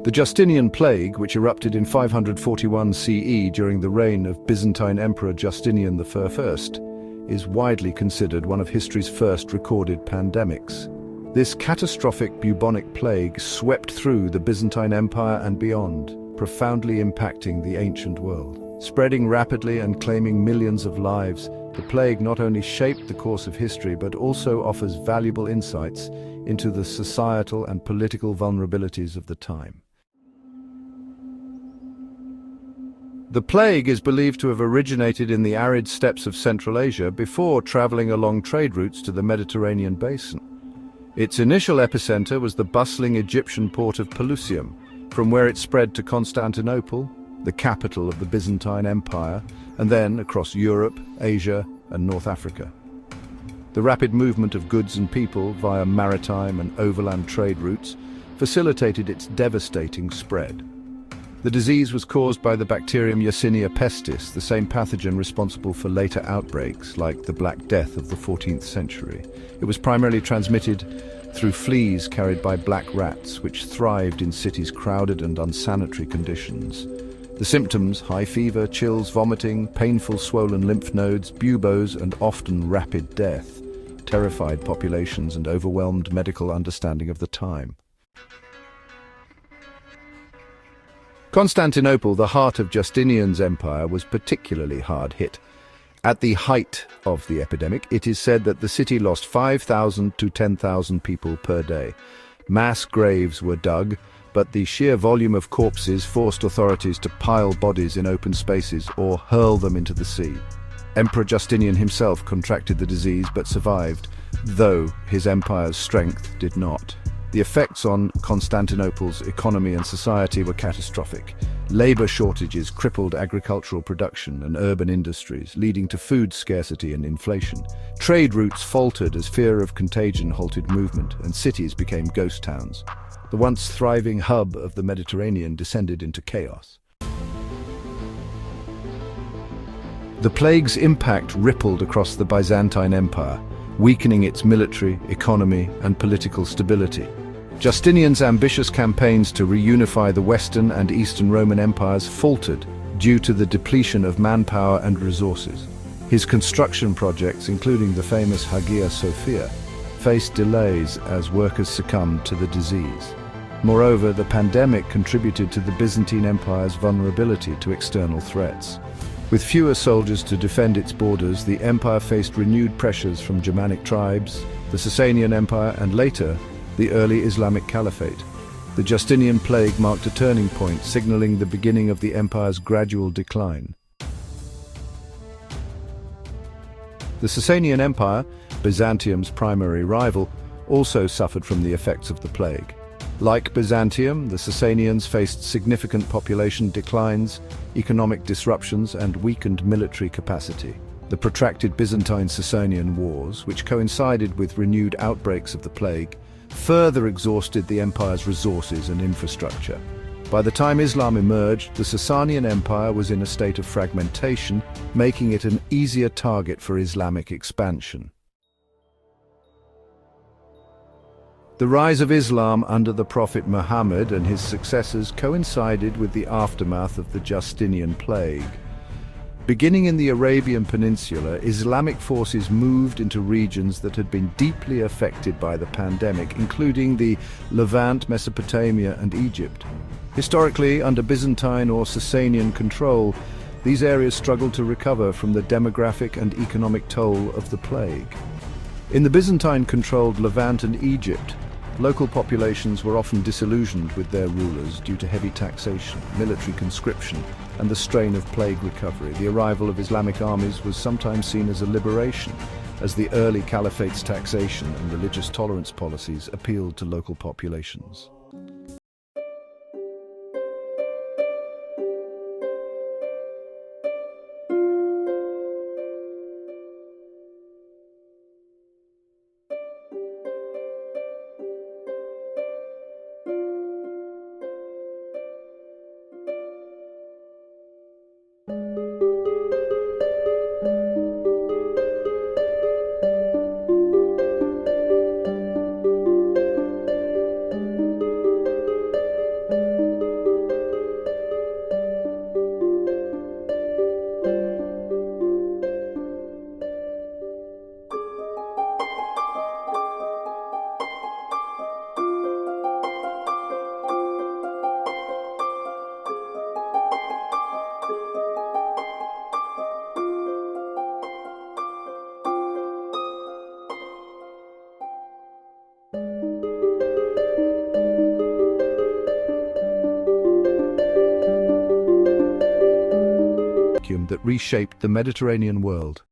The Justinian plague, which erupted in 541 CE during the reign of Byzantine Emperor Justinian I, is widely considered one of history's first recorded pandemics. This catastrophic bubonic plague swept through the Byzantine Empire and beyond, profoundly impacting the ancient world. Spreading rapidly and claiming millions of lives, the plague not only shaped the course of history but also offers valuable insights into the societal and political vulnerabilities of the time. The plague is believed to have originated in the arid steppes of Central Asia before traveling along trade routes to the Mediterranean basin. Its initial epicenter was the bustling Egyptian port of Pelusium, from where it spread to Constantinople, the capital of the Byzantine Empire, and then across Europe, Asia, and North Africa. The rapid movement of goods and people via maritime and overland trade routes facilitated its devastating spread. The disease was caused by the bacterium Yersinia pestis, the same pathogen responsible for later outbreaks like the Black Death of the 14th century. It was primarily transmitted through fleas carried by black rats, which thrived in cities' crowded and unsanitary conditions. The symptoms, high fever, chills, vomiting, painful swollen lymph nodes, buboes, and often rapid death, terrified populations and overwhelmed medical understanding of the time. Constantinople, the heart of Justinian's empire, was particularly hard hit. At the height of the epidemic, it is said that the city lost 5,000 to 10,000 people per day. Mass graves were dug, but the sheer volume of corpses forced authorities to pile bodies in open spaces or hurl them into the sea. Emperor Justinian himself contracted the disease but survived, though his empire's strength did not. The effects on Constantinople's economy and society were catastrophic. Labor shortages crippled agricultural production and urban industries, leading to food scarcity and inflation. Trade routes faltered as fear of contagion halted movement, and cities became ghost towns. The once thriving hub of the Mediterranean descended into chaos. The plague's impact rippled across the Byzantine Empire, weakening its military, economy, and political stability. Justinian's ambitious campaigns to reunify the Western and Eastern Roman empires faltered due to the depletion of manpower and resources. His construction projects, including the famous Hagia Sophia, faced delays as workers succumbed to the disease. Moreover, the pandemic contributed to the Byzantine Empire's vulnerability to external threats. With fewer soldiers to defend its borders, the empire faced renewed pressures from Germanic tribes, the Sasanian Empire, and later, the early Islamic Caliphate. The Justinian plague marked a turning point, signaling the beginning of the empire's gradual decline. The Sasanian Empire, Byzantium's primary rival, also suffered from the effects of the plague. Like Byzantium, the Sasanians faced significant population declines, economic disruptions, and weakened military capacity. The protracted Byzantine-Sasanian wars, which coincided with renewed outbreaks of the plague, further exhausted the empire's resources and infrastructure. By the time Islam emerged, the Sasanian Empire was in a state of fragmentation, making it an easier target for Islamic expansion. The rise of Islam under the Prophet Muhammad and his successors coincided with the aftermath of the Justinian plague. Beginning in the Arabian Peninsula, Islamic forces moved into regions that had been deeply affected by the pandemic, including the Levant, Mesopotamia, and Egypt. Historically, under Byzantine or Sasanian control, these areas struggled to recover from the demographic and economic toll of the plague. In the Byzantine-controlled Levant and Egypt, local populations were often disillusioned with their rulers due to heavy taxation, military conscription, and the strain of plague recovery. The arrival of Islamic armies was sometimes seen as a liberation, as the early caliphate's taxation and religious tolerance policies appealed to local populations. vacuum that reshaped the Mediterranean world.